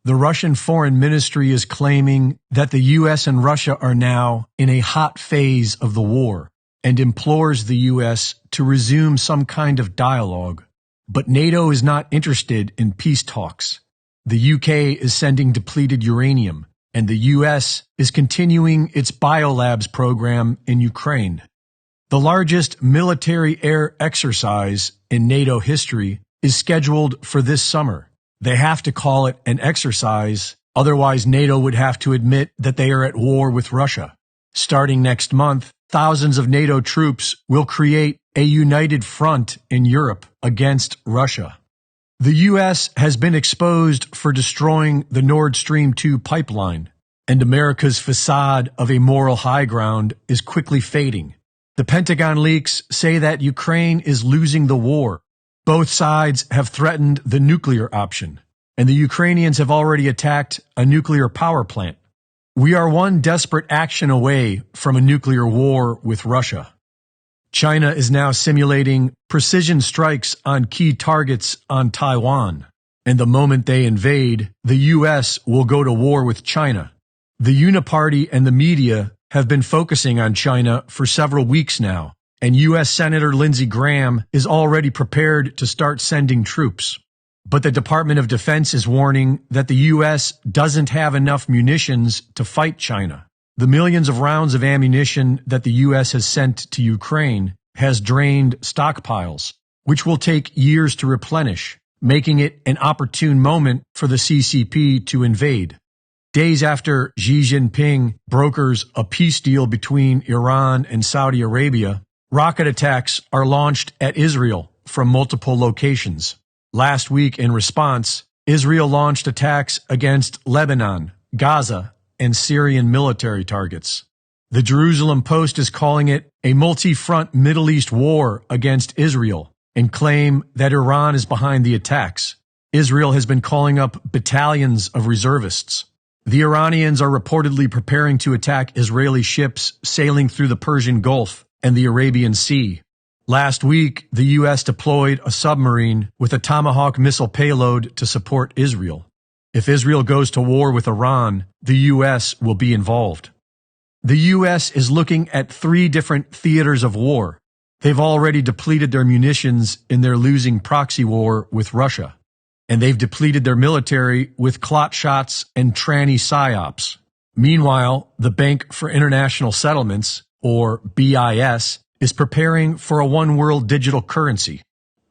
The Russian Foreign Ministry is claiming that the U.S. and Russia are now in a hot phase of the war and implores the U.S. to resume some kind of dialogue. But NATO is not interested in peace talks. The U.K. is sending depleted uranium, and the U.S. is continuing its biolabs program in Ukraine. The largest military air exercise in NATO history is scheduled for this summer. They have to call it an exercise, otherwise NATO would have to admit that they are at war with Russia. Starting next month, thousands of NATO troops will create a united front in Europe against Russia. The U.S. has been exposed for destroying the Nord Stream 2 pipeline, and America's facade of a moral high ground is quickly fading. The Pentagon leaks say that Ukraine is losing the war. Both sides have threatened the nuclear option, and the Ukrainians have already attacked a nuclear power plant. We are one desperate action away from a nuclear war with Russia. China is now simulating precision strikes on key targets on Taiwan, and the moment they invade, the U.S. will go to war with China. The Uniparty and the media have been focusing on China for several weeks now, and U.S. Senator Lindsey Graham is already prepared to start sending troops. But the Department of Defense is warning that the U.S. doesn't have enough munitions to fight China. The millions of rounds of ammunition that the U.S. has sent to Ukraine has drained stockpiles, which will take years to replenish, making it an opportune moment for the CCP to invade. Days after Xi Jinping brokers a peace deal between Iran and Saudi Arabia, rocket attacks are launched at Israel from multiple locations. Last week, in response, Israel launched attacks against Lebanon, Gaza, and Syrian military targets. The Jerusalem Post is calling it a multi-front Middle East war against Israel and claim that Iran is behind the attacks. Israel has been calling up battalions of reservists. The Iranians are reportedly preparing to attack Israeli ships sailing through the Persian Gulf and the Arabian Sea. Last week, the U.S. deployed a submarine with a Tomahawk missile payload to support Israel. If Israel goes to war with Iran, the U.S. will be involved. The U.S. is looking at 3 different theaters of war. They've already depleted their munitions in their losing proxy war with Russia, and they've depleted their military with clot shots and tranny psyops. Meanwhile, the Bank for International Settlements, or BIS, is preparing for a one-world digital currency.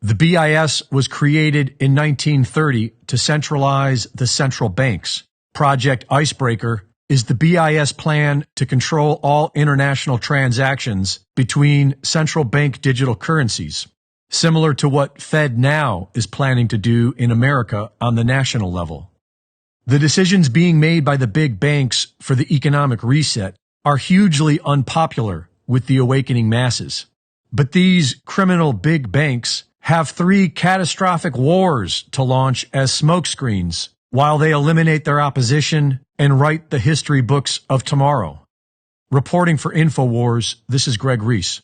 The BIS was created in 1930 to centralize the central banks. Project Icebreaker is the BIS plan to control all international transactions between central bank digital currencies, similar to what FedNow is planning to do in America on the national level. The decisions being made by the big banks for the economic reset are hugely unpopular with the awakening masses. But these criminal big banks have 3 catastrophic wars to launch as smokescreens while they eliminate their opposition and write the history books of tomorrow. Reporting for InfoWars, this is Greg Reese.